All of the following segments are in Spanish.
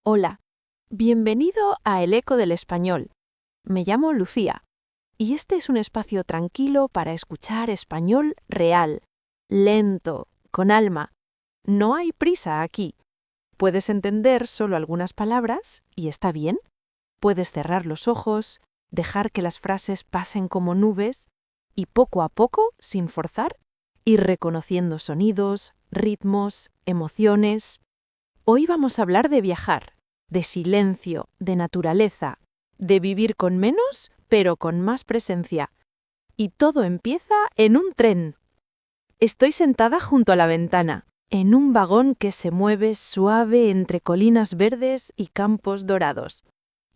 Hola, bienvenido a El Eco del Español. Me llamo Lucía y este es un espacio tranquilo para escuchar español real, lento, con alma. No hay prisa aquí. Puedes entender solo algunas palabras y está bien. Puedes cerrar los ojos, dejar que las frases pasen como nubes y poco a poco, sin forzar, ir reconociendo sonidos, ritmos, emociones. Hoy vamos a hablar de viajar, de silencio, de naturaleza, de vivir con menos, pero con más presencia. Y todo empieza en un tren. Estoy sentada junto a la ventana, en un vagón que se mueve suave entre colinas verdes y campos dorados.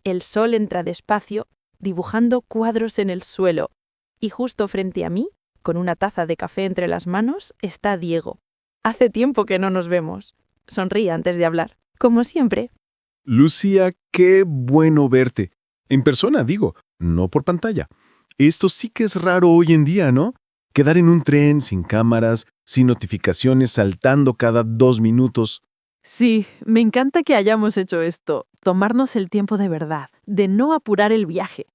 El sol entra despacio, dibujando cuadros en el suelo, y justo frente a mí, con una taza de café entre las manos, está Diego. Hace tiempo que no nos vemos. Sonríe antes de hablar, como siempre. Lucía, qué bueno verte. En persona, digo, no por pantalla. Esto sí que es raro hoy en día, ¿no? Quedar en un tren sin cámaras, sin notificaciones saltando cada 2 minutos. Sí, me encanta que hayamos hecho esto, tomarnos el tiempo de verdad, de no apurar el viaje.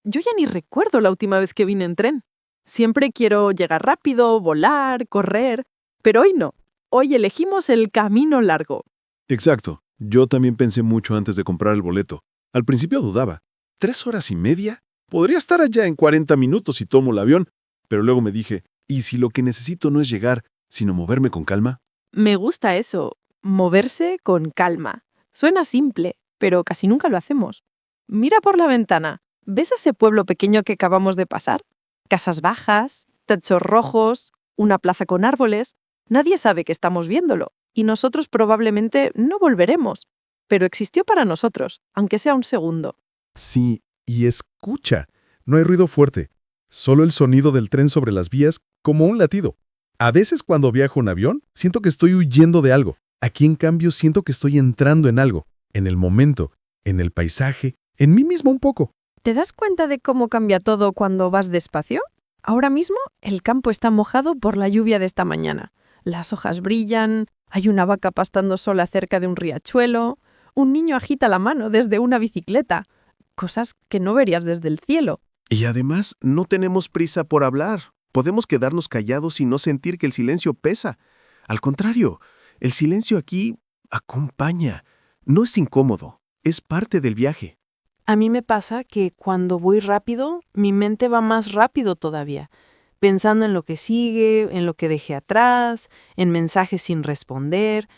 Yo ya ni recuerdo la última vez que vine en tren. Siempre quiero llegar rápido, volar, correr, pero hoy no. Hoy elegimos el camino largo. Exacto. Yo también pensé mucho antes de comprar el boleto. Al principio dudaba. ¿3 horas y media? Podría estar allá en 40 minutos si tomo el avión. Pero luego me dije, ¿y si lo que necesito no es llegar, sino moverme con calma? Me gusta eso, moverse con calma. Suena simple, pero casi nunca lo hacemos. Mira por la ventana. ¿Ves ese pueblo pequeño que acabamos de pasar? Casas bajas, techos rojos, una plaza con árboles. Nadie sabe que estamos viéndolo, y nosotros probablemente no volveremos. Pero existió para nosotros, aunque sea un segundo. Sí, y escucha. No hay ruido fuerte, solo el sonido del tren sobre las vías como un latido. A veces cuando viajo en avión, siento que estoy huyendo de algo. Aquí, en cambio, siento que estoy entrando en algo, en el momento, en el paisaje, en mí mismo un poco. ¿Te das cuenta de cómo cambia todo cuando vas despacio? Ahora mismo el campo está mojado por la lluvia de esta mañana. Las hojas brillan, hay una vaca pastando sola cerca de un riachuelo, un niño agita la mano desde una bicicleta, cosas que no verías desde el cielo. Y además, no tenemos prisa por hablar. Podemos quedarnos callados y no sentir que el silencio pesa. Al contrario, el silencio aquí acompaña. No es incómodo, es parte del viaje. A mí me pasa que cuando voy rápido, mi mente va más rápido todavía, pensando en lo que sigue, en lo que dejé atrás, en mensajes sin responder.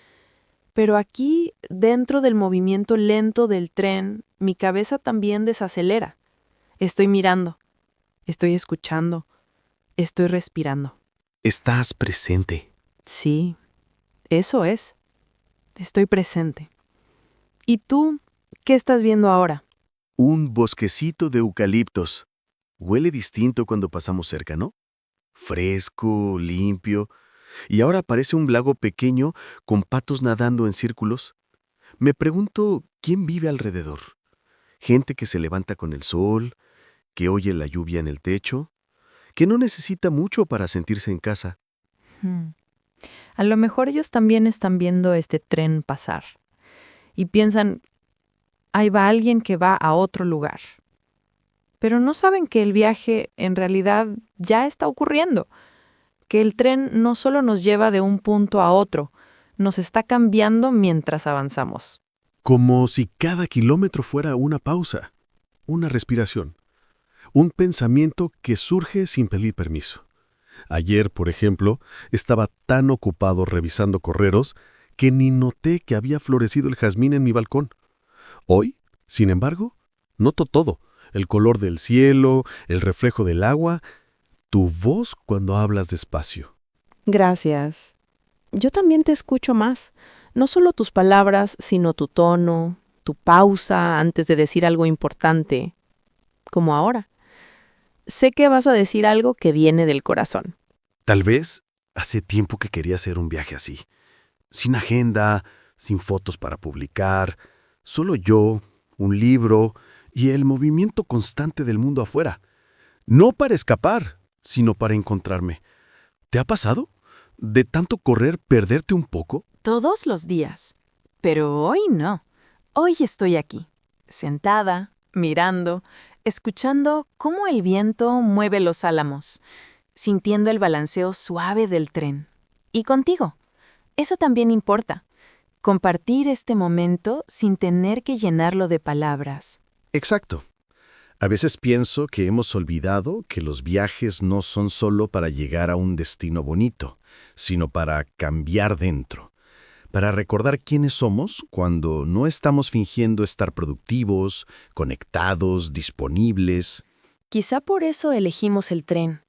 Pero aquí, dentro del movimiento lento del tren, mi cabeza también desacelera. Estoy mirando, estoy escuchando, estoy respirando. Estás presente. Sí, eso es. Estoy presente. ¿Y tú qué estás viendo ahora? Un bosquecito de eucaliptos. Huele distinto cuando pasamos cerca, ¿no? Fresco, limpio. Y ahora parece un lago pequeño con patos nadando en círculos. Me pregunto, ¿quién vive alrededor? Gente que se levanta con el sol, que oye la lluvia en el techo, que no necesita mucho para sentirse en casa. A lo mejor ellos también están viendo este tren pasar y piensan, ahí va alguien que va a otro lugar. Pero no saben que el viaje en realidad ya está ocurriendo, que el tren no solo nos lleva de un punto a otro, nos está cambiando mientras avanzamos. Como si cada kilómetro fuera una pausa, una respiración, un pensamiento que surge sin pedir permiso. Ayer, por ejemplo, estaba tan ocupado revisando correos que ni noté que había florecido el jazmín en mi balcón. Hoy, sin embargo, noto todo: el color del cielo, el reflejo del agua, tu voz cuando hablas despacio. Gracias. Yo también te escucho más. No solo tus palabras, sino tu tono, tu pausa antes de decir algo importante, como ahora. Sé que vas a decir algo que viene del corazón. Tal vez hace tiempo que quería hacer un viaje así. Sin agenda, sin fotos para publicar, solo yo, un libro y el movimiento constante del mundo afuera. No para escapar, sino para encontrarme. ¿Te ha pasado? ¿De tanto correr perderte un poco? Todos los días. Pero hoy no. Hoy estoy aquí, sentada, mirando, escuchando cómo el viento mueve los álamos, sintiendo el balanceo suave del tren. Y contigo. Eso también importa. Compartir este momento sin tener que llenarlo de palabras. Exacto. A veces pienso que hemos olvidado que los viajes no son solo para llegar a un destino bonito, sino para cambiar dentro, para recordar quiénes somos cuando no estamos fingiendo estar productivos, conectados, disponibles. Quizá por eso elegimos el tren,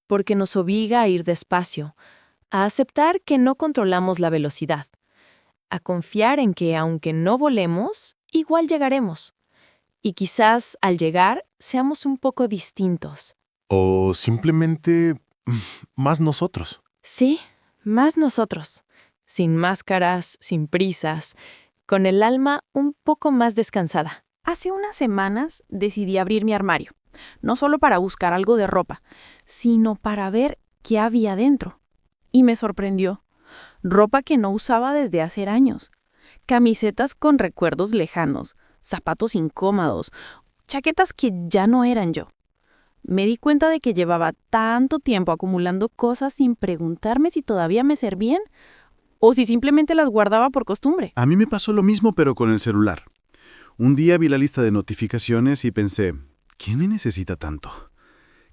porque nos obliga a ir despacio, a aceptar que no controlamos la velocidad, a confiar en que aunque no volemos, igual llegaremos. Y quizás al llegar seamos un poco distintos. O simplemente más nosotros. Sí, más nosotros, sin máscaras, sin prisas, con el alma un poco más descansada. Hace unas semanas decidí abrir mi armario, no solo para buscar algo de ropa, sino para ver qué había dentro. Y me sorprendió. Ropa que no usaba desde hace años. Camisetas con recuerdos lejanos, zapatos incómodos, chaquetas que ya no eran yo. Me di cuenta de que llevaba tanto tiempo acumulando cosas sin preguntarme si todavía me servían o si simplemente las guardaba por costumbre. A mí me pasó lo mismo, pero con el celular. Un día vi la lista de notificaciones y pensé, ¿quién me necesita tanto?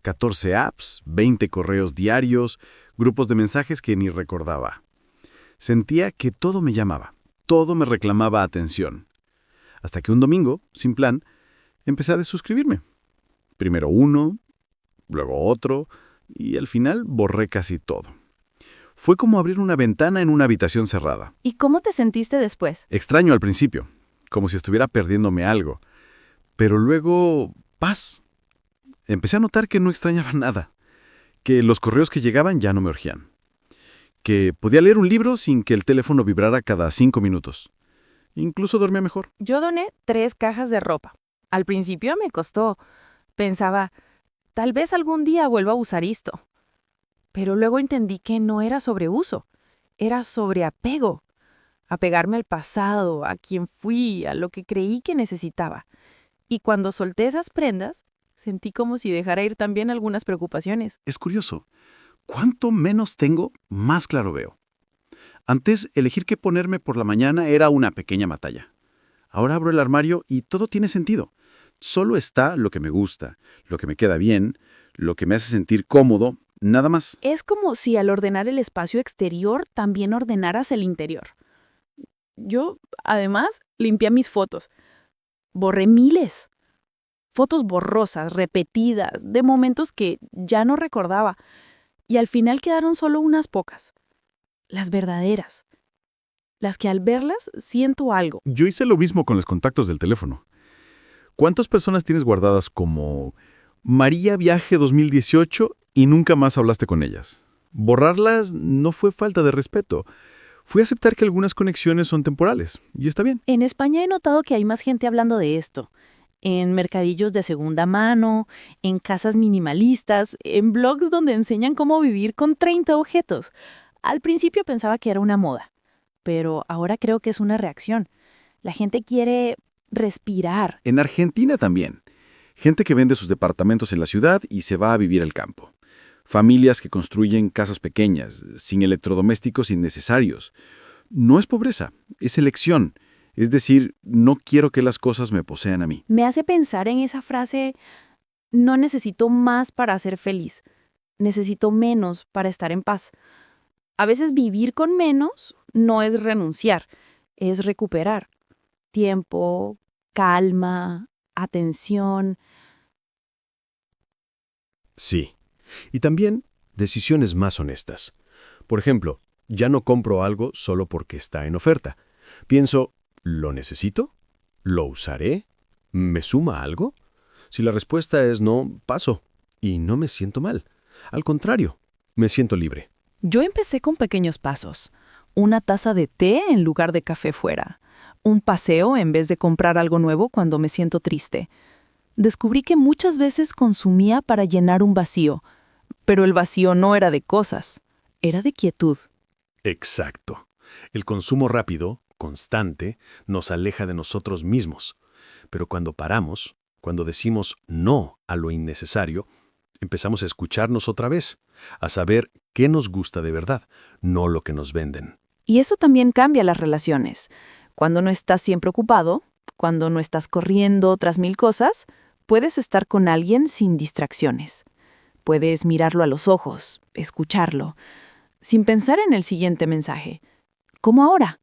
14 apps, 20 correos diarios, grupos de mensajes que ni recordaba. Sentía que todo me llamaba, todo me reclamaba atención. Hasta que un domingo, sin plan, empecé a desuscribirme. Primero uno, luego otro, y al final borré casi todo. Fue como abrir una ventana en una habitación cerrada. ¿Y cómo te sentiste después? Extraño al principio, como si estuviera perdiéndome algo. Pero luego, paz. Empecé a notar que no extrañaba nada, que los correos que llegaban ya no me urgían, que podía leer un libro sin que el teléfono vibrara cada 5 minutos. Incluso dormía mejor. Yo doné 3 cajas de ropa. Al principio me costó. Pensaba, tal vez algún día vuelva a usar esto. Pero luego entendí que no era sobre uso, era sobre apego. Apegarme al pasado, a quien fui, a lo que creí que necesitaba. Y cuando solté esas prendas, sentí como si dejara ir también algunas preocupaciones. Es curioso. Cuanto menos tengo, más claro veo. Antes, elegir qué ponerme por la mañana era una pequeña batalla. Ahora abro el armario y todo tiene sentido. Solo está lo que me gusta, lo que me queda bien, lo que me hace sentir cómodo, nada más. Es como si al ordenar el espacio exterior también ordenaras el interior. Yo, además, limpié mis fotos. Borré miles. Fotos borrosas, repetidas, de momentos que ya no recordaba. Y al final quedaron solo unas pocas. Las verdaderas. Las que al verlas siento algo. Yo hice lo mismo con los contactos del teléfono. ¿Cuántas personas tienes guardadas como María Viaje 2018 y nunca más hablaste con ellas? Borrarlas no fue falta de respeto. Fue aceptar que algunas conexiones son temporales, y está bien. En España he notado que hay más gente hablando de esto. En mercadillos de segunda mano, en casas minimalistas, en blogs donde enseñan cómo vivir con 30 objetos. Al principio pensaba que era una moda, pero ahora creo que es una reacción. La gente quiere respirar. En Argentina también. Gente que vende sus departamentos en la ciudad y se va a vivir al campo. Familias que construyen casas pequeñas, sin electrodomésticos innecesarios. No es pobreza, es elección. Es decir, no quiero que las cosas me posean a mí. Me hace pensar en esa frase, no necesito más para ser feliz, necesito menos para estar en paz. A veces vivir con menos no es renunciar, es recuperar. Tiempo, calma, atención. Sí. Y también decisiones más honestas. Por ejemplo, ya no compro algo solo porque está en oferta. Pienso, ¿lo necesito? ¿Lo usaré? ¿Me suma algo? Si la respuesta es no, paso. Y no me siento mal. Al contrario, me siento libre. Yo empecé con pequeños pasos. Una taza de té en lugar de café fuera. Un paseo en vez de comprar algo nuevo cuando me siento triste. Descubrí que muchas veces consumía para llenar un vacío, pero el vacío no era de cosas, era de quietud. Exacto. El consumo rápido, constante nos aleja de nosotros mismos. Pero cuando paramos, cuando decimos no a lo innecesario, empezamos a escucharnos otra vez, a saber qué nos gusta de verdad, no lo que nos venden. Y eso también cambia las relaciones. Cuando no estás siempre ocupado, cuando no estás corriendo tras mil cosas, puedes estar con alguien sin distracciones. Puedes mirarlo a los ojos, escucharlo, sin pensar en el siguiente mensaje. Como ahora,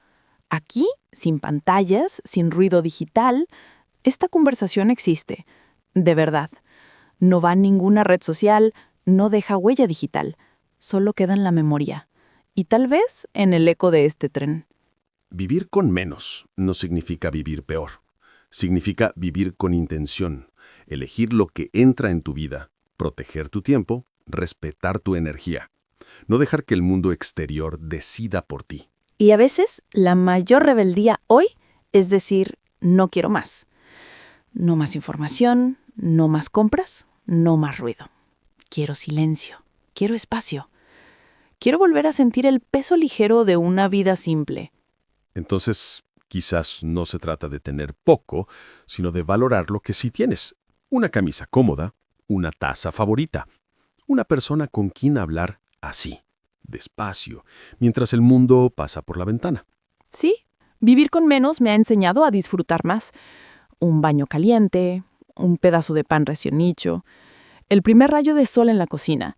aquí, sin pantallas, sin ruido digital, esta conversación existe, de verdad. No va a ninguna red social, no deja huella digital, solo queda en la memoria. Y tal vez en el eco de este tren. Vivir con menos no significa vivir peor. Significa vivir con intención, elegir lo que entra en tu vida, proteger tu tiempo, respetar tu energía. No dejar que el mundo exterior decida por ti. Y a veces la mayor rebeldía hoy es decir, no quiero más. No más información, no más compras, no más ruido. Quiero silencio, quiero espacio. Quiero volver a sentir el peso ligero de una vida simple. Entonces, quizás no se trata de tener poco, sino de valorar lo que sí tienes. Una camisa cómoda, una taza favorita, una persona con quien hablar así, despacio, mientras el mundo pasa por la ventana. Sí, vivir con menos me ha enseñado a disfrutar más. Un baño caliente, un pedazo de pan recién hecho, el primer rayo de sol en la cocina.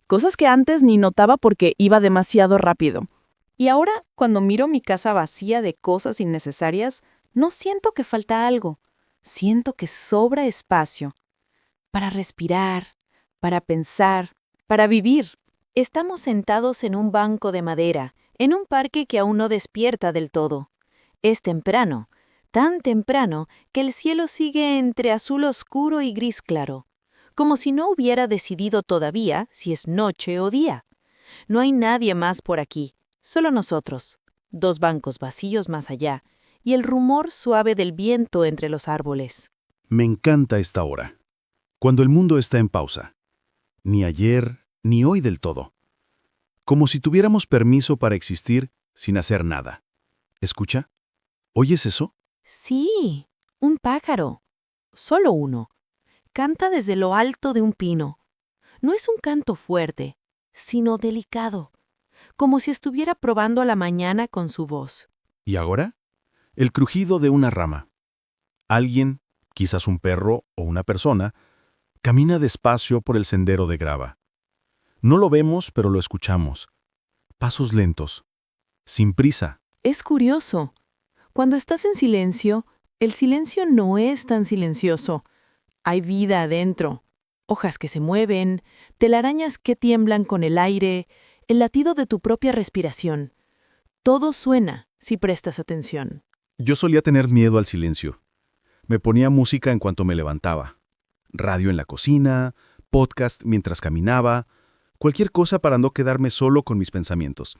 Cosas que antes ni notaba porque iba demasiado rápido. Y ahora, cuando miro mi casa vacía de cosas innecesarias, no siento que falta algo. Siento que sobra espacio. Para respirar, para pensar, para vivir. Estamos sentados en un banco de madera, en un parque que aún no despierta del todo. Es temprano, tan temprano que el cielo sigue entre azul oscuro y gris claro, como si no hubiera decidido todavía si es noche o día. No hay nadie más por aquí, solo nosotros, dos bancos vacíos más allá, y el rumor suave del viento entre los árboles. Me encanta esta hora, cuando el mundo está en pausa. Ni ayer, ni hoy del todo. Como si tuviéramos permiso para existir sin hacer nada. ¿Escucha? ¿Oyes eso? Sí, un pájaro. Solo uno. Canta desde lo alto de un pino. No es un canto fuerte, sino delicado, como si estuviera probando la mañana con su voz. ¿Y ahora? El crujido de una rama. Alguien, quizás un perro o una persona, camina despacio por el sendero de grava. No lo vemos, pero lo escuchamos. Pasos lentos, sin prisa. Es curioso. Cuando estás en silencio, el silencio no es tan silencioso. Hay vida adentro. Hojas que se mueven, telarañas que tiemblan con el aire, el latido de tu propia respiración. Todo suena si prestas atención. Yo solía tener miedo al silencio. Me ponía música en cuanto me levantaba. Radio en la cocina, podcast mientras caminaba, cualquier cosa para no quedarme solo con mis pensamientos.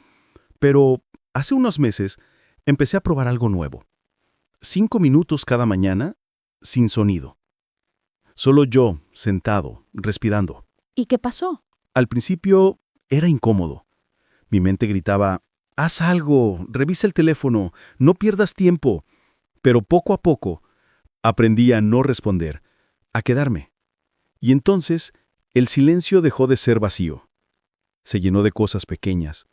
Pero hace unos meses empecé a probar algo nuevo. 5 minutos cada mañana, sin sonido. Solo yo, sentado, respirando. ¿Y qué pasó? Al principio era incómodo. Mi mente gritaba, haz algo, revisa el teléfono, no pierdas tiempo. Pero poco a poco aprendí a no responder, a quedarme. Y entonces el silencio dejó de ser vacío. Se llenó de cosas pequeñas,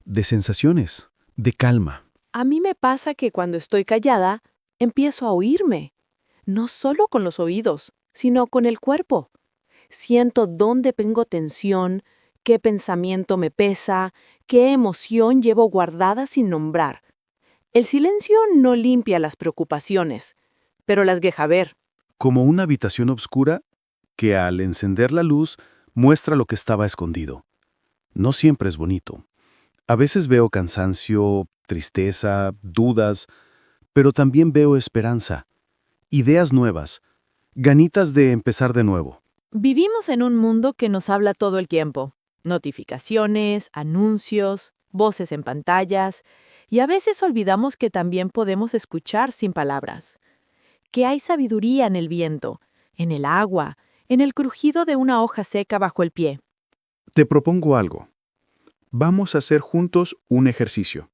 de sensaciones, de calma. A mí me pasa que cuando estoy callada, empiezo a oírme. No solo con los oídos, sino con el cuerpo. Siento dónde tengo tensión, qué pensamiento me pesa, qué emoción llevo guardada sin nombrar. El silencio no limpia las preocupaciones, pero las deja ver. Como una habitación oscura que al encender la luz muestra lo que estaba escondido. No siempre es bonito. A veces veo cansancio, tristeza, dudas, pero también veo esperanza, ideas nuevas, ganitas de empezar de nuevo. Vivimos en un mundo que nos habla todo el tiempo. Notificaciones, anuncios, voces en pantallas, y a veces olvidamos que también podemos escuchar sin palabras. Que hay sabiduría en el viento, en el agua, en el crujido de una hoja seca bajo el pie. Te propongo algo. Vamos a hacer juntos un ejercicio.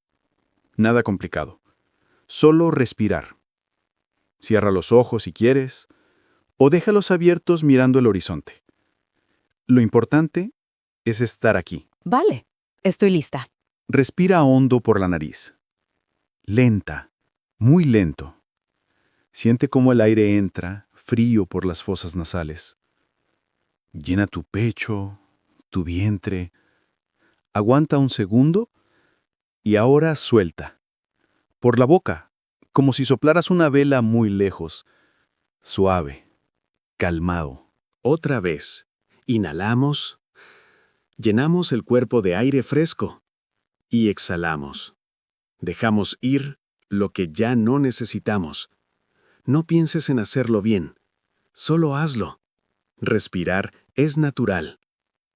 Nada complicado. Solo respirar. Cierra los ojos si quieres, o déjalos abiertos mirando el horizonte. Lo importante es estar aquí. Vale, estoy lista. Respira hondo por la nariz. Lenta, muy lento. Siente cómo el aire entra, frío por las fosas nasales. Llena tu pecho, tu vientre. Aguanta un segundo y ahora suelta. Por la boca, como si soplaras una vela muy lejos. Suave, calmado. Otra vez. Inhalamos. Llenamos el cuerpo de aire fresco. Y exhalamos. Dejamos ir lo que ya no necesitamos. No pienses en hacerlo bien. Solo hazlo. Respirar es natural.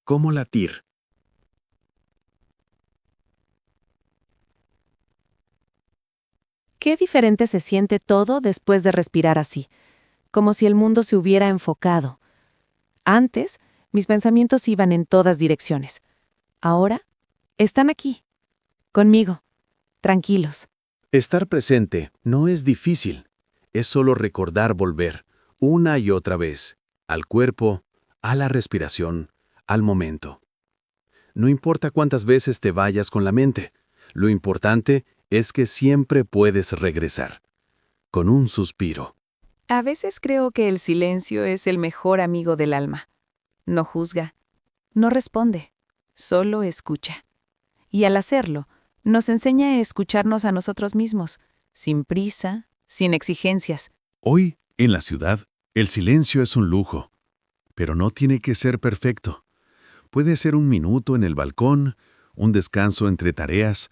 Como latir. Qué diferente se siente todo después de respirar así, como si el mundo se hubiera enfocado. Antes, mis pensamientos iban en todas direcciones. Ahora, están aquí, conmigo, tranquilos. Estar presente no es difícil. Es solo recordar volver, una y otra vez, al cuerpo, a la respiración, al momento. No importa cuántas veces te vayas con la mente, lo importante es que siempre puedes regresar, con un suspiro. A veces creo que el silencio es el mejor amigo del alma. No juzga, no responde, solo escucha. Y al hacerlo, nos enseña a escucharnos a nosotros mismos, sin prisa, sin exigencias. Hoy, en la ciudad, el silencio es un lujo, pero no tiene que ser perfecto. Puede ser un minuto en el balcón, un descanso entre tareas,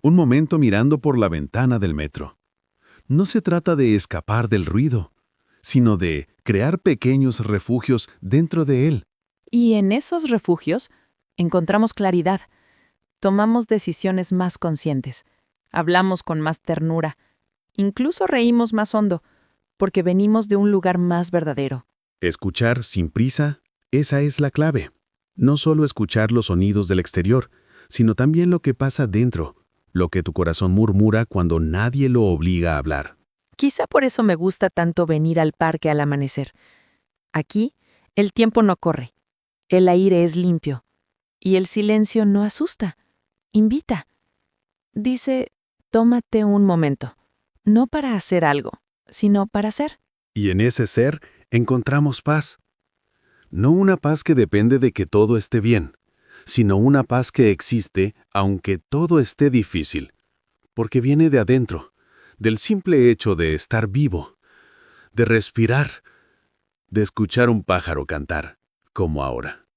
un momento mirando por la ventana del metro. No se trata de escapar del ruido, sino de crear pequeños refugios dentro de él. Y en esos refugios encontramos claridad, tomamos decisiones más conscientes, hablamos con más ternura, incluso reímos más hondo, porque venimos de un lugar más verdadero. Escuchar sin prisa, esa es la clave. No solo escuchar los sonidos del exterior, sino también lo que pasa dentro, lo que tu corazón murmura cuando nadie lo obliga a hablar. Quizá por eso me gusta tanto venir al parque al amanecer. Aquí, el tiempo no corre, el aire es limpio, y el silencio no asusta, invita. Dice, tómate un momento, no para hacer algo, sino para ser. Y en ese ser encontramos paz. No una paz que depende de que todo esté bien, sino una paz que existe aunque todo esté difícil, porque viene de adentro, del simple hecho de estar vivo, de respirar, de escuchar un pájaro cantar, como ahora.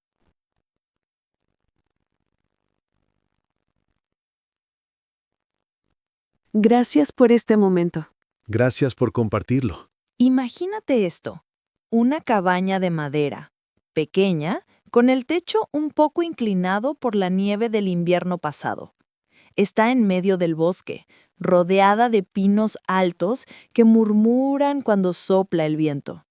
Gracias por este momento. Gracias por compartirlo. Imagínate esto, una cabaña de madera, pequeña, con el techo un poco inclinado por la nieve del invierno pasado. Está en medio del bosque, rodeada de pinos altos que murmuran cuando sopla el viento.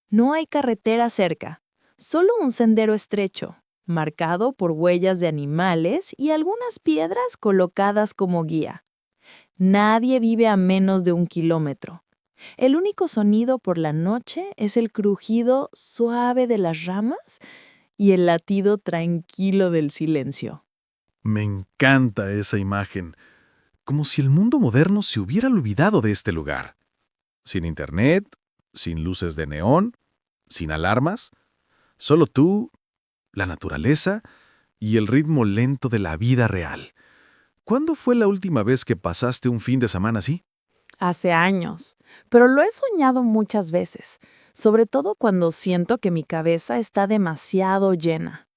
No hay carretera cerca, solo un sendero estrecho, marcado por huellas de animales y algunas piedras colocadas como guía. Nadie vive a menos de 1 kilómetro. El único sonido por la noche es el crujido suave de las ramas y el latido tranquilo del silencio. Me encanta esa imagen, como si el mundo moderno se hubiera olvidado de este lugar. Sin internet, sin luces de neón, sin alarmas, solo tú, la naturaleza y el ritmo lento de la vida real. ¿Cuándo fue la última vez que pasaste un fin de semana así? Hace años, pero lo he soñado muchas veces, sobre todo cuando siento que mi cabeza está demasiado llena.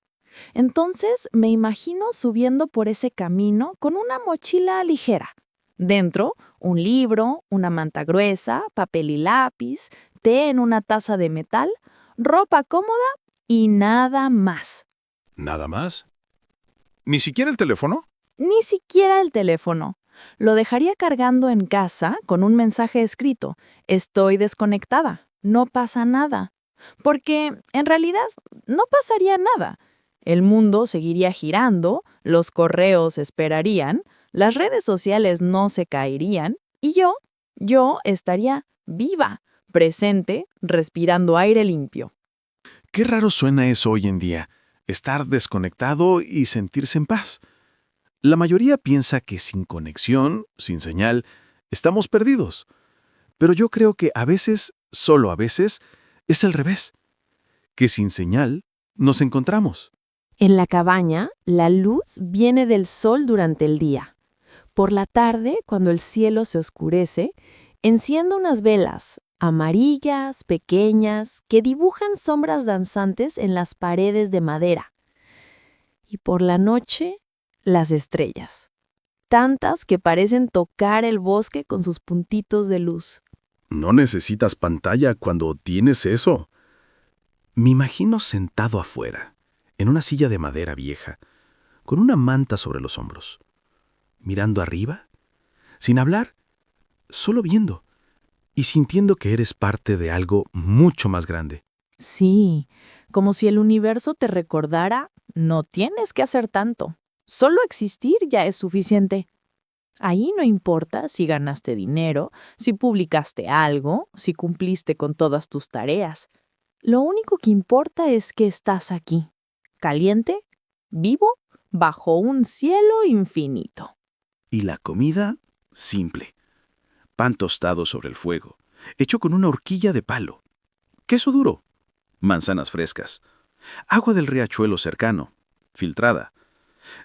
Entonces me imagino subiendo por ese camino con una mochila ligera. Dentro, un libro, una manta gruesa, papel y lápiz, té en una taza de metal, ropa cómoda y nada más. ¿Nada más? ¿Ni siquiera el teléfono? Ni siquiera el teléfono. Lo dejaría cargando en casa con un mensaje escrito. Estoy desconectada. No pasa nada. Porque, en realidad, no pasaría nada. El mundo seguiría girando, los correos esperarían, las redes sociales no se caerían Y yo estaría viva, presente, respirando aire limpio. Qué raro suena eso hoy en día, estar desconectado y sentirse en paz. La mayoría piensa que sin conexión, sin señal, estamos perdidos. Pero yo creo que a veces, solo a veces, es al revés. Que sin señal nos encontramos. En la cabaña, la luz viene del sol durante el día. Por la tarde, cuando el cielo se oscurece, enciendo unas velas, amarillas, pequeñas, que dibujan sombras danzantes en las paredes de madera. Y por la noche, las estrellas. Tantas que parecen tocar el bosque con sus puntitos de luz. No necesitas pantalla cuando tienes eso. Me imagino sentado afuera, en una silla de madera vieja, con una manta sobre los hombros, mirando arriba, sin hablar, solo viendo, y sintiendo que eres parte de algo mucho más grande. Sí, como si el universo te recordara, no tienes que hacer tanto. Solo existir ya es suficiente. Ahí no importa si ganaste dinero, si publicaste algo, si cumpliste con todas tus tareas. Lo único que importa es que estás aquí, caliente, vivo, bajo un cielo infinito. Y la comida, simple. Pan tostado sobre el fuego, hecho con una horquilla de palo. Queso duro. Manzanas frescas. Agua del riachuelo cercano, filtrada.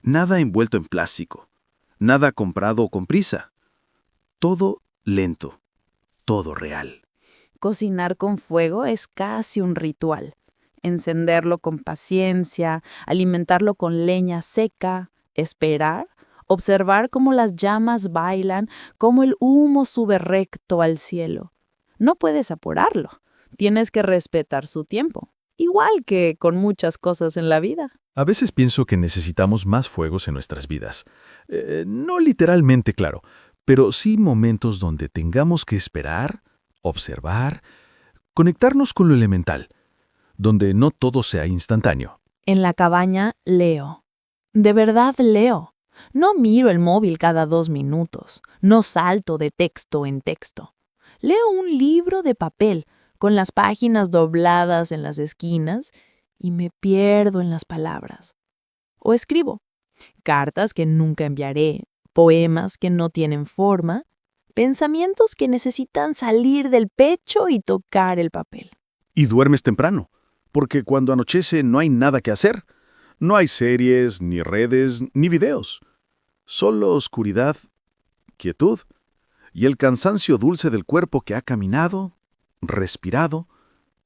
Nada envuelto en plástico. Nada comprado con prisa. Todo lento. Todo real. Cocinar con fuego es casi un ritual. Encenderlo con paciencia, alimentarlo con leña seca, esperar, observar cómo las llamas bailan, cómo el humo sube recto al cielo. No puedes apurarlo, tienes que respetar su tiempo, igual que con muchas cosas en la vida. A veces pienso que necesitamos más fuegos en nuestras vidas. No literalmente, claro, pero sí momentos donde tengamos que esperar, observar, conectarnos con lo elemental, donde no todo sea instantáneo. En la cabaña leo. De verdad leo. No miro el móvil cada 2 minutos. No salto de texto en texto. Leo un libro de papel, con las páginas dobladas en las esquinas, y me pierdo en las palabras. O escribo. Cartas que nunca enviaré, poemas que no tienen forma, pensamientos que necesitan salir del pecho y tocar el papel. Y duermes temprano, porque cuando anochece no hay nada que hacer. No hay series, ni redes, ni videos. Solo oscuridad, quietud y el cansancio dulce del cuerpo que ha caminado, respirado,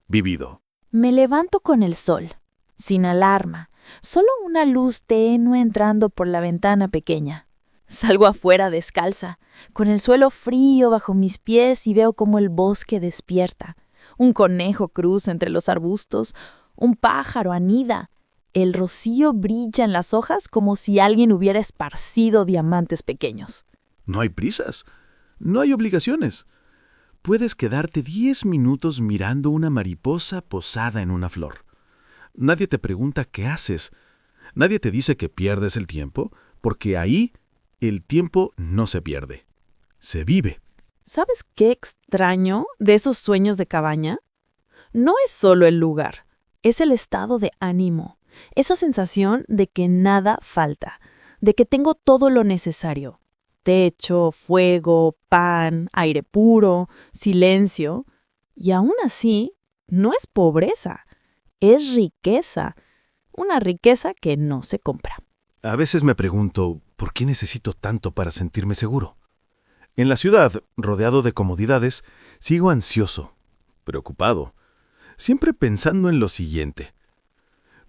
vivido. Me levanto con el sol, sin alarma, solo una luz tenue entrando por la ventana pequeña. Salgo afuera descalza, con el suelo frío bajo mis pies y veo cómo el bosque despierta. Un conejo cruza entre los arbustos, un pájaro anida. El rocío brilla en las hojas como si alguien hubiera esparcido diamantes pequeños. No hay prisas, no hay obligaciones. Puedes quedarte 10 minutos mirando una mariposa posada en una flor. Nadie te pregunta qué haces. Nadie te dice que pierdes el tiempo, porque ahí el tiempo no se pierde. Se vive. ¿Sabes qué extraño de esos sueños de cabaña? No es solo el lugar, es el estado de ánimo. Esa sensación de que nada falta, de que tengo todo lo necesario. Techo, fuego, pan, aire puro, silencio. Y aún así, no es pobreza, es riqueza. Una riqueza que no se compra. A veces me pregunto, ¿por qué necesito tanto para sentirme seguro? En la ciudad, rodeado de comodidades, sigo ansioso, preocupado, siempre pensando en lo siguiente.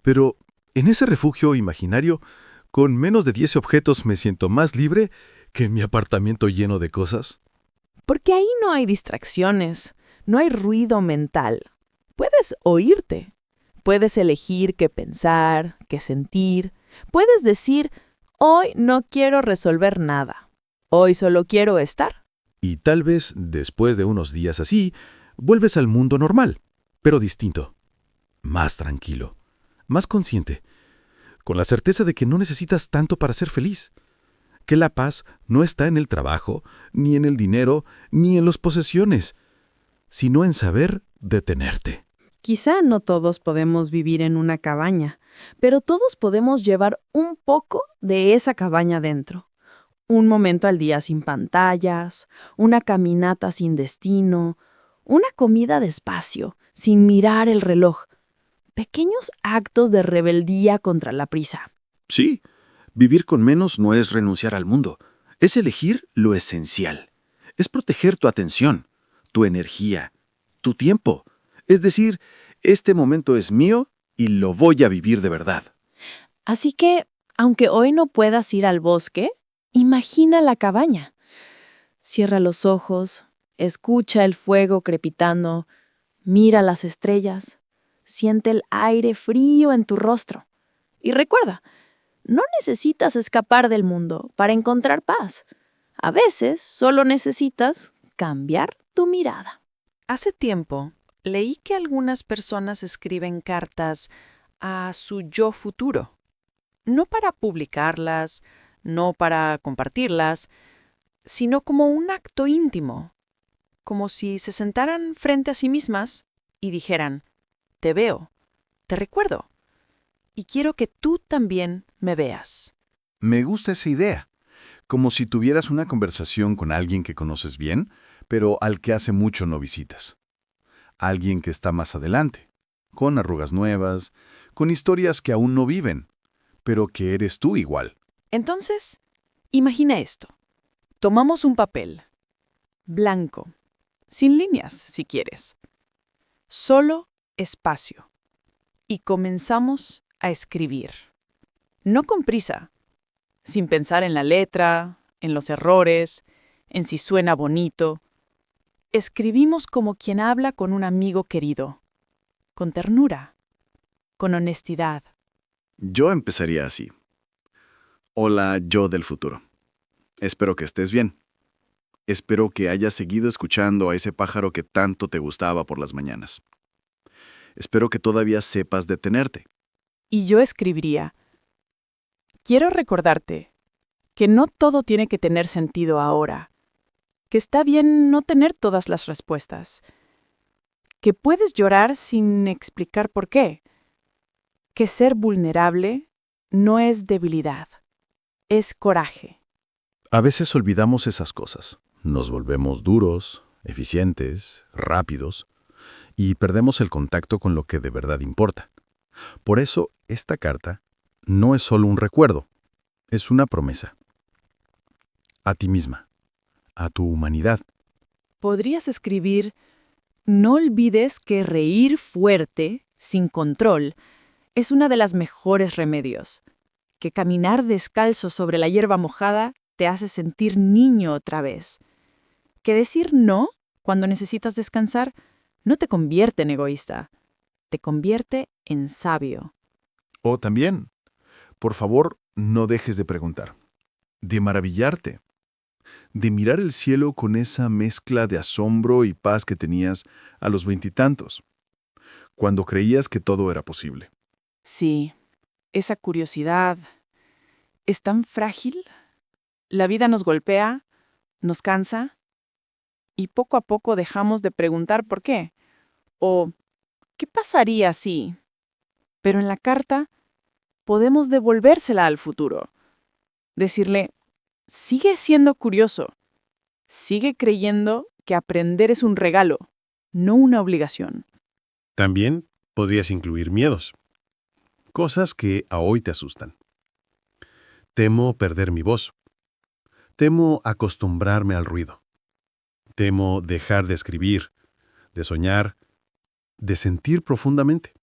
Pero en ese refugio imaginario, con menos de 10 objetos me siento más libre que en mi apartamento lleno de cosas. Porque ahí no hay distracciones, no hay ruido mental. Puedes oírte, puedes elegir qué pensar, qué sentir. Puedes decir, hoy no quiero resolver nada, hoy solo quiero estar. Y tal vez, después de unos días así, vuelves al mundo normal, pero distinto, más tranquilo, más consciente, con la certeza de que no necesitas tanto para ser feliz. que la paz no está en el trabajo, ni en el dinero, ni en las posesiones, sino en saber detenerte. Quizá no todos podemos vivir en una cabaña, pero todos podemos llevar un poco de esa cabaña dentro. Un momento al día sin pantallas, una caminata sin destino, una comida despacio, sin mirar el reloj. Pequeños actos de rebeldía contra la prisa. Sí, vivir con menos no es renunciar al mundo, es elegir lo esencial. Es proteger tu atención, tu energía, tu tiempo. Es decir, este momento es mío y lo voy a vivir de verdad. Así que, aunque hoy no puedas ir al bosque, imagina la cabaña. Cierra los ojos, escucha el fuego crepitando, mira las estrellas, siente el aire frío en tu rostro. Y recuerda, no necesitas escapar del mundo para encontrar paz. A veces solo necesitas cambiar tu mirada. Hace tiempo leí que algunas personas escriben cartas a su yo futuro. No para publicarlas, no para compartirlas, sino como un acto íntimo, como si se sentaran frente a sí mismas y dijeran, te veo, te recuerdo, y quiero que tú también me veas. Me gusta esa idea. Como si tuvieras una conversación con alguien que conoces bien, pero al que hace mucho no visitas. Alguien que está más adelante, con arrugas nuevas, con historias que aún no viven, pero que eres tú igual. Entonces, imagina esto. Tomamos un papel, blanco, sin líneas si quieres, solo espacio, y comenzamos a escribir. No con prisa, sin pensar en la letra, en los errores, en si suena bonito. Escribimos como quien habla con un amigo querido, con ternura, con honestidad. Yo empezaría así. Hola, yo del futuro. Espero que estés bien. Espero que hayas seguido escuchando a ese pájaro que tanto te gustaba por las mañanas. Espero que todavía sepas detenerte. Y yo escribiría, quiero recordarte que no todo tiene que tener sentido ahora, que está bien no tener todas las respuestas, que puedes llorar sin explicar por qué, que ser vulnerable no es debilidad, es coraje. A veces olvidamos esas cosas. Nos volvemos duros, eficientes, rápidos, y perdemos el contacto con lo que de verdad importa. Por eso, esta carta no es solo un recuerdo, es una promesa. A ti misma, a tu humanidad. Podrías escribir, no olvides que reír fuerte, sin control, es una de las mejores remedios, que caminar descalzo sobre la hierba mojada te hace sentir niño otra vez, que decir no cuando necesitas descansar no te convierte en egoísta, te convierte en sabio. O también, por favor, no dejes de preguntar, de maravillarte, de mirar el cielo con esa mezcla de asombro y paz que tenías a los 20 y tantos, cuando creías que todo era posible. Sí, esa curiosidad es tan frágil. La vida nos golpea, nos cansa, y poco a poco dejamos de preguntar por qué. O, ¿qué pasaría si? Pero en la carta podemos devolvérsela al futuro. Decirle, sigue siendo curioso. Sigue creyendo que aprender es un regalo, no una obligación. También podrías incluir miedos. Cosas que a hoy te asustan. Temo perder mi voz. Temo acostumbrarme al ruido. Temo dejar de escribir, de soñar, de sentir profundamente.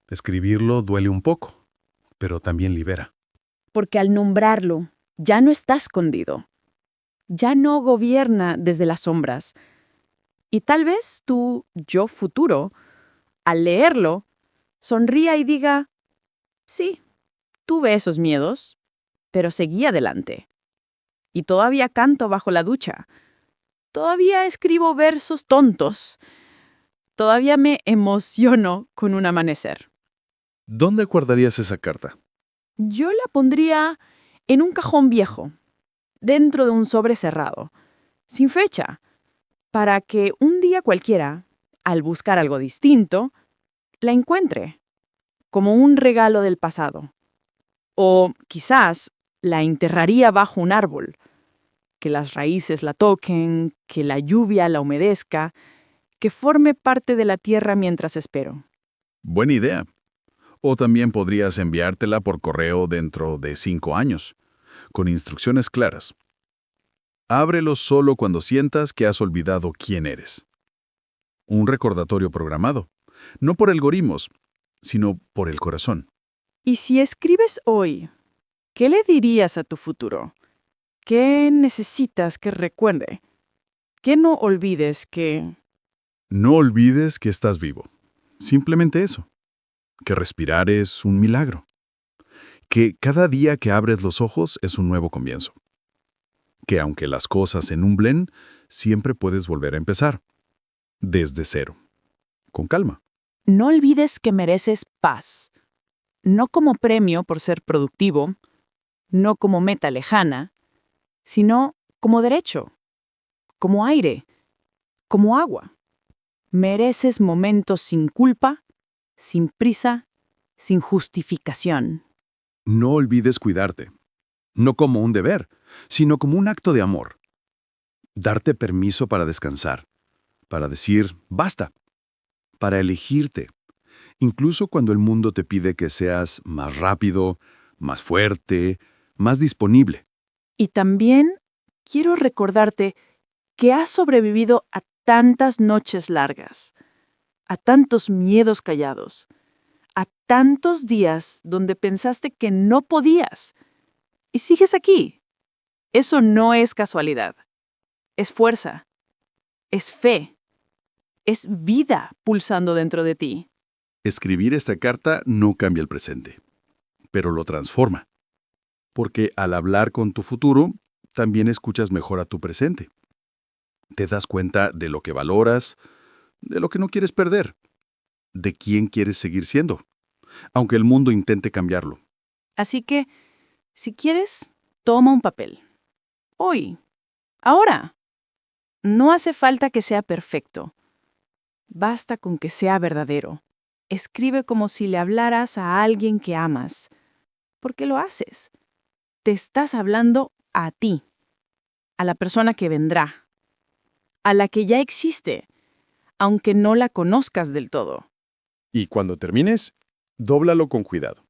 Escribirlo duele un poco, pero también libera. Porque al nombrarlo, ya no está escondido. Ya no gobierna desde las sombras. Y tal vez tu yo futuro, al leerlo, sonría y diga, sí, tuve esos miedos, pero seguí adelante. Y todavía canto bajo la ducha. Todavía escribo versos tontos. Todavía me emociono con un amanecer. ¿Dónde guardarías esa carta? Yo la pondría en un cajón viejo, dentro de un sobre cerrado, sin fecha, para que un día cualquiera, al buscar algo distinto, la encuentre, como un regalo del pasado. O quizás la enterraría bajo un árbol, que las raíces la toquen, que la lluvia la humedezca, que forme parte de la tierra mientras espero. Buena idea. O también podrías enviártela por correo dentro de 5 años, con instrucciones claras. Ábrelo solo cuando sientas que has olvidado quién eres. Un recordatorio programado, no por algoritmos, sino por el corazón. Y si escribes hoy, ¿qué le dirías a tu futuro? ¿Qué necesitas que recuerde? ¿Qué no olvides que... No olvides que estás vivo. Simplemente eso. Que respirar es un milagro. Que cada día que abres los ojos es un nuevo comienzo. Que aunque las cosas se nublen, siempre puedes volver a empezar. Desde cero. Con calma. No olvides que mereces paz. No como premio por ser productivo, no como meta lejana, sino como derecho, como aire, como agua. Mereces momentos sin culpa, sin prisa, sin justificación. No olvides cuidarte. No como un deber, sino como un acto de amor. Darte permiso para descansar, para decir basta, para elegirte, incluso cuando el mundo te pide que seas más rápido, más fuerte, más disponible. Y también quiero recordarte que has sobrevivido a tantas noches largas, a tantos miedos callados, a tantos días donde pensaste que no podías y sigues aquí. Eso no es casualidad. Es fuerza, es fe, es vida pulsando dentro de ti. Escribir esta carta no cambia el presente, pero lo transforma. Porque al hablar con tu futuro, también escuchas mejor a tu presente. Te das cuenta de lo que valoras, de lo que no quieres perder, de quién quieres seguir siendo, aunque el mundo intente cambiarlo. Así que, si quieres, toma un papel. Hoy, ahora. No hace falta que sea perfecto. Basta con que sea verdadero. Escribe como si le hablaras a alguien que amas. Porque lo haces. Te estás hablando a ti, a la persona que vendrá, a la que ya existe, aunque no la conozcas del todo. Y cuando termines, dóblalo con cuidado.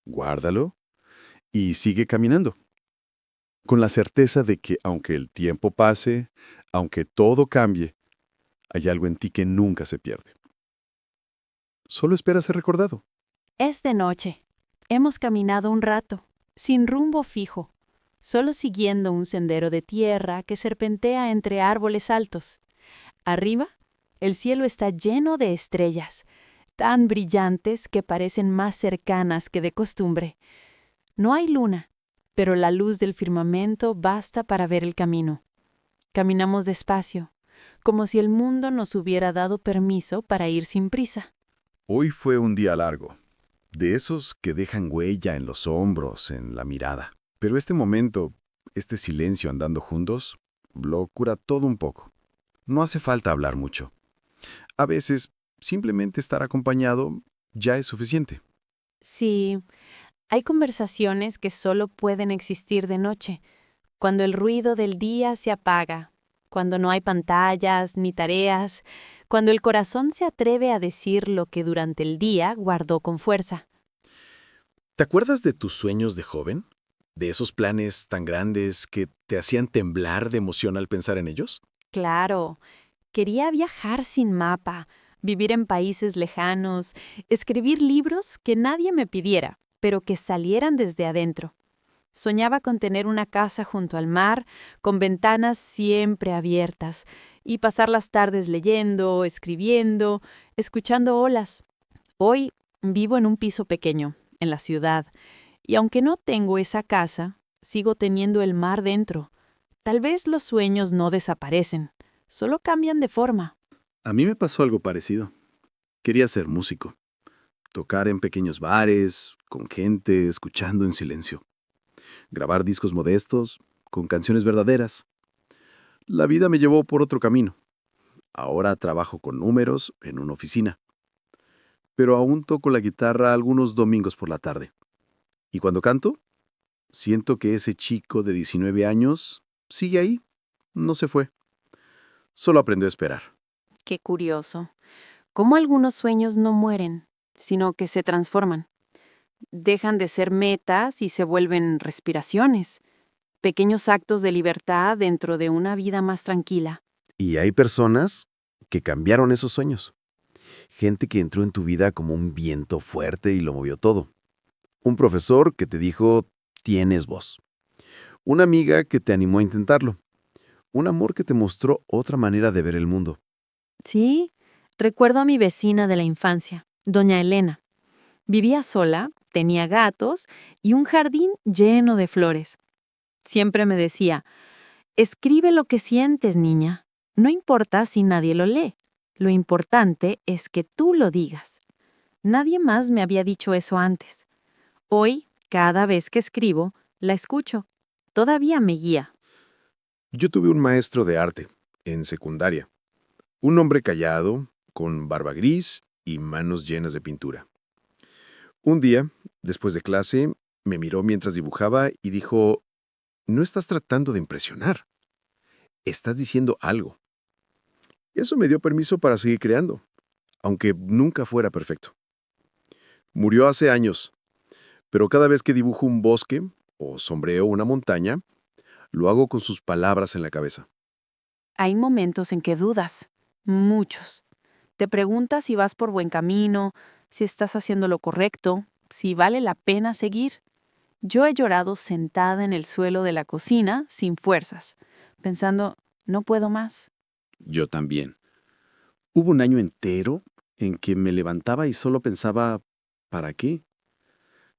Guárdalo y sigue caminando. Con la certeza de que aunque el tiempo pase, aunque todo cambie, hay algo en ti que nunca se pierde. Solo espera ser recordado. Es de noche. Hemos caminado un rato, sin rumbo fijo, solo siguiendo un sendero de tierra que serpentea entre árboles altos. Arriba, el cielo está lleno de estrellas, tan brillantes que parecen más cercanas que de costumbre. No hay luna, pero la luz del firmamento basta para ver el camino. Caminamos despacio, como si el mundo nos hubiera dado permiso para ir sin prisa. Hoy fue un día largo, de esos que dejan huella en los hombros, en la mirada. Pero este momento, este silencio andando juntos, lo cura todo un poco. No hace falta hablar mucho. A veces, simplemente estar acompañado ya es suficiente. Sí, hay conversaciones que solo pueden existir de noche, cuando el ruido del día se apaga, cuando no hay pantallas ni tareas, cuando el corazón se atreve a decir lo que durante el día guardó con fuerza. ¿Te acuerdas de tus sueños de joven? ¿De esos planes tan grandes que te hacían temblar de emoción al pensar en ellos? Claro, quería viajar sin mapa, vivir en países lejanos, escribir libros que nadie me pidiera, pero que salieran desde adentro. Soñaba con tener una casa junto al mar, con ventanas siempre abiertas, y pasar las tardes leyendo, escribiendo, escuchando olas. Hoy vivo en un piso pequeño, en la ciudad, y aunque no tengo esa casa, sigo teniendo el mar dentro. Tal vez los sueños no desaparecen, solo cambian de forma. A mí me pasó algo parecido. Quería ser músico. Tocar en pequeños bares, con gente, escuchando en silencio. Grabar discos modestos, con canciones verdaderas. La vida me llevó por otro camino. Ahora trabajo con números en una oficina. Pero aún toco la guitarra algunos domingos por la tarde. Y cuando canto, siento que ese chico de 19 años sigue ahí, no se fue. Solo aprendió a esperar. Qué curioso. Cómo algunos sueños no mueren, sino que se transforman. Dejan de ser metas y se vuelven respiraciones, pequeños actos de libertad dentro de una vida más tranquila. Y hay personas que cambiaron esos sueños. Gente que entró en tu vida como un viento fuerte y lo movió todo. Un profesor que te dijo, tienes voz. Una amiga que te animó a intentarlo. Un amor que te mostró otra manera de ver el mundo. Sí, recuerdo a mi vecina de la infancia, doña Elena. Vivía sola, tenía gatos y un jardín lleno de flores. Siempre me decía, escribe lo que sientes, niña. No importa si nadie lo lee. Lo importante es que tú lo digas. Nadie más me había dicho eso antes. Hoy, cada vez que escribo, la escucho. Todavía me guía. Yo tuve un maestro de arte, en secundaria. Un hombre callado, con barba gris y manos llenas de pintura. Un día, después de clase, me miró mientras dibujaba y dijo, no estás tratando de impresionar. Estás diciendo algo. Eso me dio permiso para seguir creando, aunque nunca fuera perfecto. Murió hace años, pero cada vez que dibujo un bosque o sombreo una montaña, lo hago con sus palabras en la cabeza. Hay momentos en que dudas, muchos. Te preguntas si vas por buen camino, si estás haciendo lo correcto, si vale la pena seguir. Yo he llorado sentada en el suelo de la cocina, sin fuerzas, pensando, no puedo más. Yo también. Hubo un año entero en que me levantaba y solo pensaba, ¿para qué?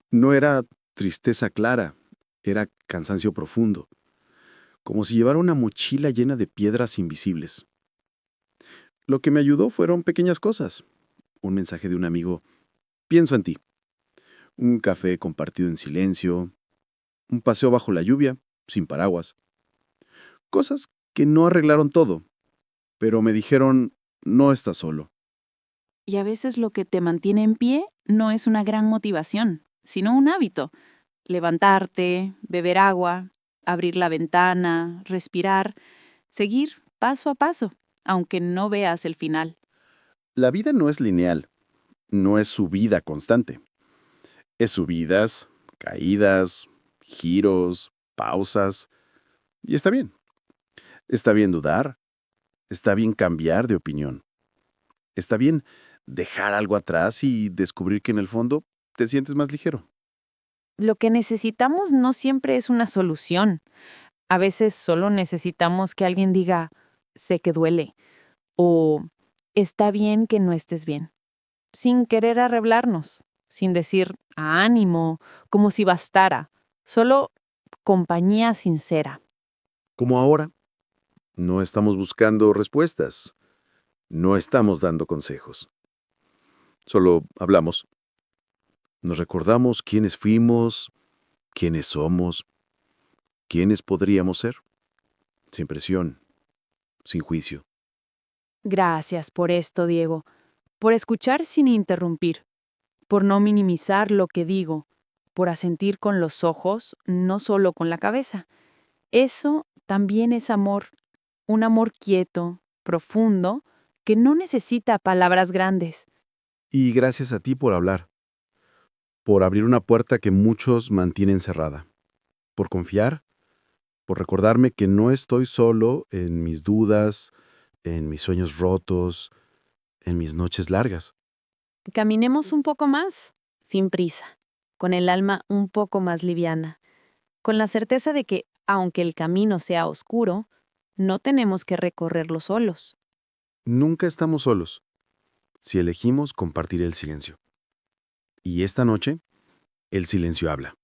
No era tristeza clara, era cansancio profundo, como si llevara una mochila llena de piedras invisibles. Lo que me ayudó fueron pequeñas cosas. Un mensaje de un amigo, pienso en ti. Un café compartido en silencio. Un paseo bajo la lluvia, sin paraguas. Cosas que no arreglaron todo, pero me dijeron, no estás solo. Y a veces lo que te mantiene en pie no es una gran motivación, sino un hábito. Levantarte, beber agua, abrir la ventana, respirar, seguir paso a paso, aunque no veas el final. La vida no es lineal, no es subida constante. Es subidas, caídas, giros, pausas. Y está bien. Está bien dudar. Está bien cambiar de opinión. Está bien dejar algo atrás y descubrir que en el fondo te sientes más ligero. Lo que necesitamos no siempre es una solución. A veces solo necesitamos que alguien diga, sé que duele, o está bien que no estés bien, sin querer arreglarnos, sin decir ánimo, como si bastara, solo compañía sincera. Como ahora, no estamos buscando respuestas. No estamos dando consejos. Solo hablamos. Nos recordamos quiénes fuimos, quiénes somos, quiénes podríamos ser. Sin presión, sin juicio. Gracias por esto, Diego, por escuchar sin interrumpir, por no minimizar lo que digo, por asentir con los ojos, no solo con la cabeza. Eso también es amor, un amor quieto, profundo, que no necesita palabras grandes. Y gracias a ti por hablar. Por abrir una puerta que muchos mantienen cerrada. Por confiar. Por recordarme que no estoy solo en mis dudas, en mis sueños rotos, en mis noches largas. Caminemos un poco más, sin prisa, con el alma un poco más liviana, con la certeza de que, aunque el camino sea oscuro, no tenemos que recorrerlo solos. Nunca estamos solos, si elegimos compartir el silencio. Y esta noche, el silencio habla.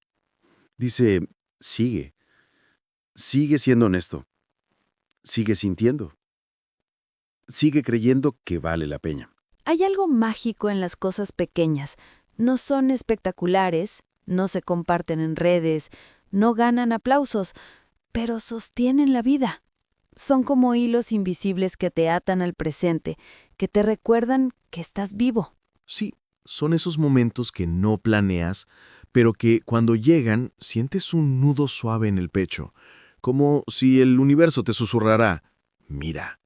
Dice, sigue. Sigue siendo honesto. Sigue sintiendo. Sigue creyendo que vale la pena. Hay algo mágico en las cosas pequeñas. No son espectaculares, no se comparten en redes, no ganan aplausos, pero sostienen la vida. Son como hilos invisibles que te atan al presente, que te recuerdan que estás vivo. Sí, son esos momentos que no planeas, pero que cuando llegan sientes un nudo suave en el pecho, como si el universo te susurrara, mira,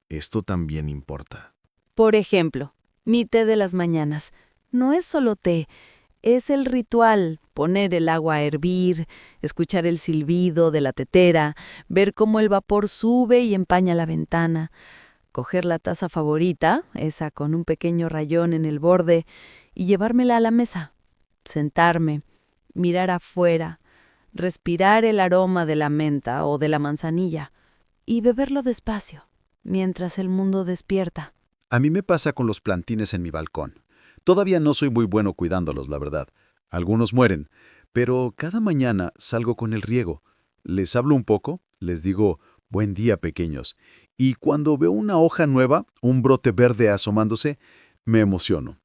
esto también importa. Por ejemplo, mi té de las mañanas. No es solo té, es el ritual, poner el agua a hervir, escuchar el silbido de la tetera, ver cómo el vapor sube y empaña la ventana, coger la taza favorita, esa con un pequeño rayón en el borde, y llevármela a la mesa, sentarme, mirar afuera, respirar el aroma de la menta o de la manzanilla y beberlo despacio, mientras el mundo despierta. A mí me pasa con los plantines en mi balcón. Todavía no soy muy bueno cuidándolos, la verdad. Algunos mueren, pero cada mañana salgo con el riego. Les hablo un poco, les digo, buen día, pequeños. Y cuando veo una hoja nueva, un brote verde asomándose, me emociono.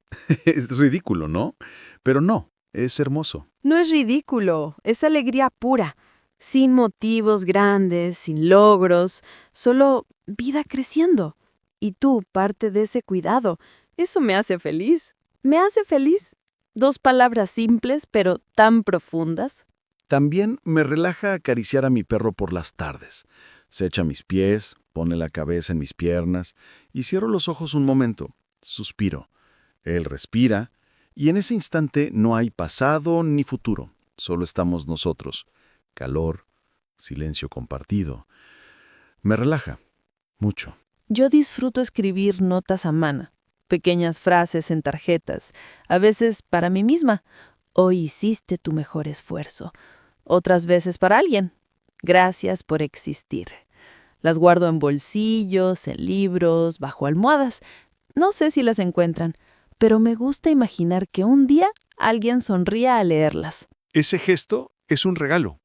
Es ridículo, ¿no? Pero no, es hermoso. No es ridículo, es alegría pura, sin motivos grandes, sin logros, solo vida creciendo. Y tú, parte de ese cuidado. Eso me hace feliz. Me hace feliz. 2 palabras simples, pero tan profundas. También me relaja acariciar a mi perro por las tardes. Se echa a mis pies, pone la cabeza en mis piernas y cierro los ojos un momento. Suspiro. Él respira y en ese instante no hay pasado ni futuro. Solo estamos nosotros. Calor, silencio compartido. Me relaja mucho. Yo disfruto escribir notas a mano, pequeñas frases en tarjetas, a veces para mí misma. Hoy hiciste tu mejor esfuerzo. Otras veces para alguien. Gracias por existir. Las guardo en bolsillos, en libros, bajo almohadas. No sé si las encuentran, pero me gusta imaginar que un día alguien sonría al leerlas. Ese gesto es un regalo.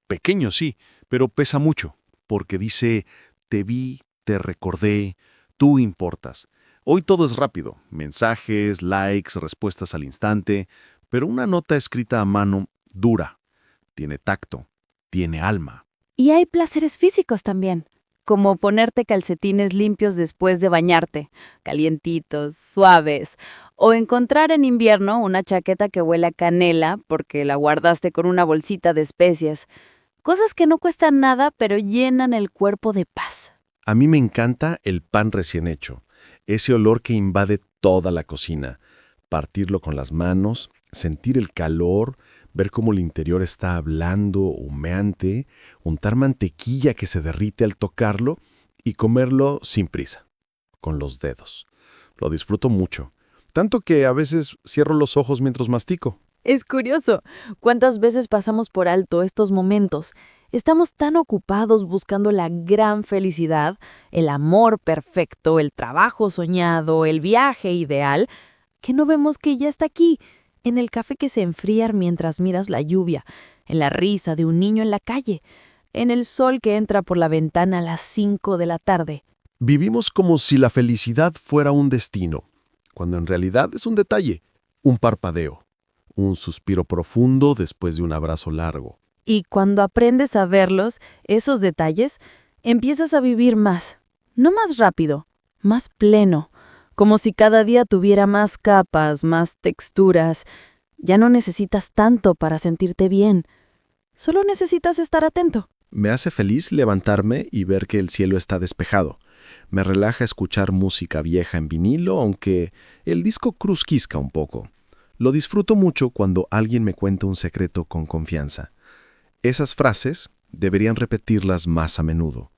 Pequeño, sí, pero pesa mucho, porque dice, te vi, te recordé, tú importas. Hoy todo es rápido, mensajes, likes, respuestas al instante, pero una nota escrita a mano dura. Tiene tacto, tiene alma. Y hay placeres físicos también, como ponerte calcetines limpios después de bañarte, calientitos, suaves, o encontrar en invierno una chaqueta que huele a canela porque la guardaste con una bolsita de especias. Cosas que no cuestan nada, pero llenan el cuerpo de paz. A mí me encanta el pan recién hecho, ese olor que invade toda la cocina. Partirlo con las manos, sentir el calor, ver cómo el interior está blando, humeante, untar mantequilla que se derrite al tocarlo y comerlo sin prisa, con los dedos. Lo disfruto mucho, tanto que a veces cierro los ojos mientras mastico. Es curioso, ¿cuántas veces pasamos por alto estos momentos? Estamos tan ocupados buscando la gran felicidad, el amor perfecto, el trabajo soñado, el viaje ideal, que no vemos que ya está aquí, en el café que se enfría mientras miras la lluvia, en la risa de un niño en la calle, en el sol que entra por la ventana a las 5 de la tarde. Vivimos como si la felicidad fuera un destino, cuando en realidad es un detalle, un parpadeo, un suspiro profundo después de un abrazo largo. Y cuando aprendes a verlos, esos detalles, empiezas a vivir más, no más rápido, más pleno, como si cada día tuviera más capas, más texturas. Ya no necesitas tanto para sentirte bien, solo necesitas estar atento. Me hace feliz levantarme y ver que el cielo está despejado. Me relaja escuchar música vieja en vinilo, aunque el disco cruzquisca un poco. Lo disfruto mucho cuando alguien me cuenta un secreto con confianza. Esas frases deberían repetirlas más a menudo.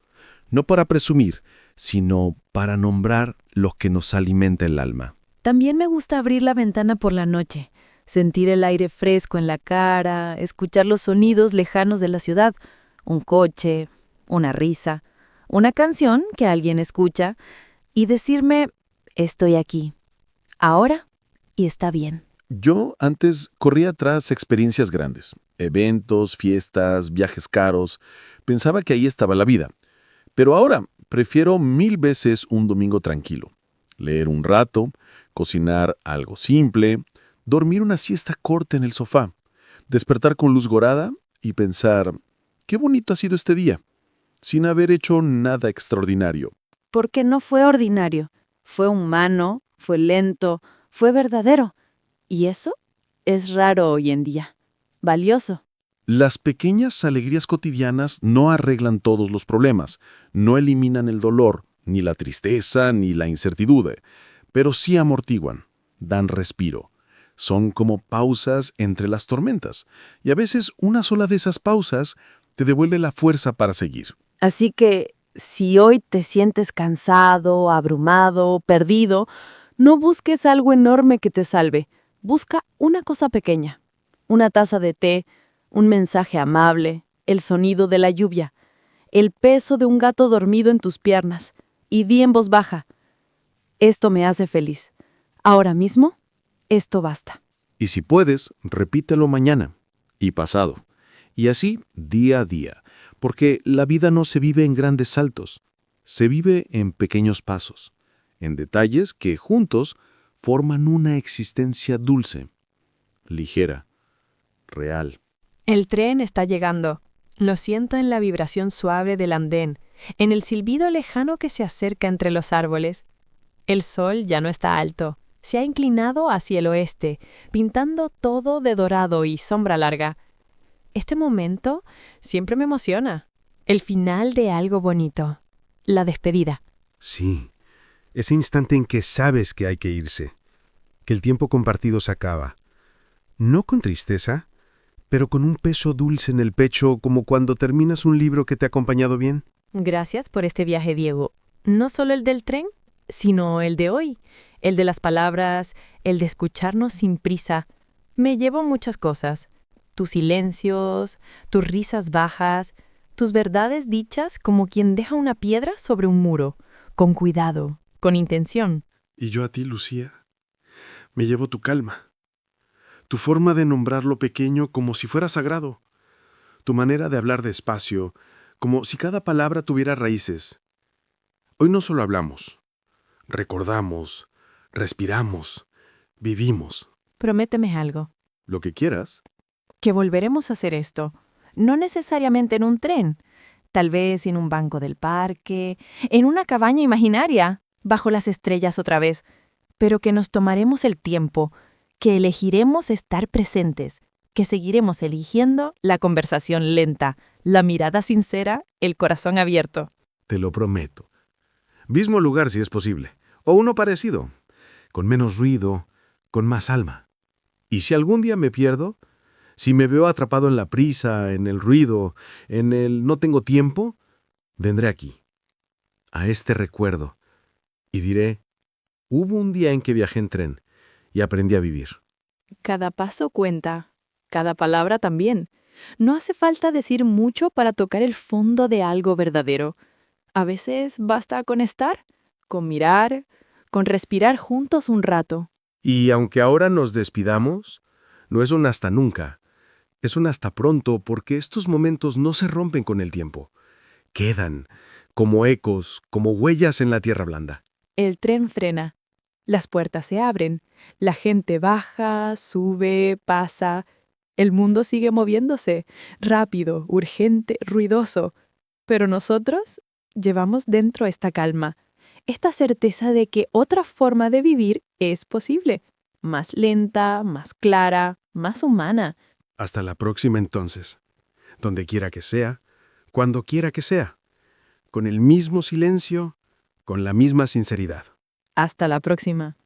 No para presumir, sino para nombrar lo que nos alimenta el alma. También me gusta abrir la ventana por la noche, sentir el aire fresco en la cara, escuchar los sonidos lejanos de la ciudad, un coche, una risa, una canción que alguien escucha y decirme, estoy aquí, ahora y está bien. Yo antes corría tras experiencias grandes, eventos, fiestas, viajes caros. Pensaba que ahí estaba la vida. Pero ahora prefiero 1000 veces un domingo tranquilo. Leer un rato, cocinar algo simple, dormir una siesta corta en el sofá, despertar con luz gorada y pensar, qué bonito ha sido este día, sin haber hecho nada extraordinario. Porque no fue ordinario, fue humano, fue lento, fue verdadero. Y eso es raro hoy en día, valioso. Las pequeñas alegrías cotidianas no arreglan todos los problemas, no eliminan el dolor, ni la tristeza, ni la incertidumbre, pero sí amortiguan, dan respiro. Son como pausas entre las tormentas, y a veces una sola de esas pausas te devuelve la fuerza para seguir. Así que, si hoy te sientes cansado, abrumado, perdido, no busques algo enorme que te salve. Busca una cosa pequeña. Una taza de té, un mensaje amable, el sonido de la lluvia, el peso de un gato dormido en tus piernas. Y di en voz baja: esto me hace feliz. Ahora mismo, esto basta. Y si puedes, repítelo mañana y pasado, y así día a día, porque la vida no se vive en grandes saltos, se vive en pequeños pasos, en detalles que juntos forman una existencia dulce, ligera, real. El tren está llegando. Lo siento en la vibración suave del andén, en el silbido lejano que se acerca entre los árboles. El sol ya no está alto, se ha inclinado hacia el oeste, pintando todo de dorado y sombra larga. Este momento siempre me emociona. El final de algo bonito. La despedida. Sí, ese instante en que sabes que hay que irse, que el tiempo compartido se acaba. No con tristeza, pero con un peso dulce en el pecho, como cuando terminas un libro que te ha acompañado bien. Gracias por este viaje, Diego. No solo el del tren, sino el de hoy. El de las palabras, el de escucharnos sin prisa. Me llevo muchas cosas. Tus silencios, tus risas bajas, tus verdades dichas como quien deja una piedra sobre un muro, con cuidado, con intención. Y yo a ti, Lucía, me llevo tu calma, tu forma de nombrar lo pequeño como si fuera sagrado, tu manera de hablar despacio, como si cada palabra tuviera raíces. Hoy no solo hablamos, recordamos, respiramos, vivimos. Prométeme algo. Lo que quieras. Que volveremos a hacer esto. No necesariamente en un tren. Tal vez en un banco del parque, en una cabaña imaginaria, bajo las estrellas otra vez. Pero que nos tomaremos el tiempo, que elegiremos estar presentes, que seguiremos eligiendo la conversación lenta, la mirada sincera, el corazón abierto. Te lo prometo. Mismo lugar si es posible, o uno parecido, con menos ruido, con más alma. Y si algún día me pierdo, si me veo atrapado en la prisa, en el ruido, en el no tengo tiempo, vendré aquí, a este recuerdo, y diré: hubo un día en que viajé en tren y aprendí a vivir. Cada paso cuenta, cada palabra también. No hace falta decir mucho para tocar el fondo de algo verdadero. A veces basta con estar, con mirar, con respirar juntos un rato. Y aunque ahora nos despidamos, no es un hasta nunca, es un hasta pronto, porque estos momentos no se rompen con el tiempo. Quedan como ecos, como huellas en la tierra blanda. El tren frena. Las puertas se abren. La gente baja, sube, pasa. El mundo sigue moviéndose, rápido, urgente, ruidoso. Pero nosotros llevamos dentro esta calma, esta certeza de que otra forma de vivir es posible. Más lenta, más clara, más humana. Hasta la próxima entonces, donde quiera que sea, cuando quiera que sea, con el mismo silencio, con la misma sinceridad. Hasta la próxima.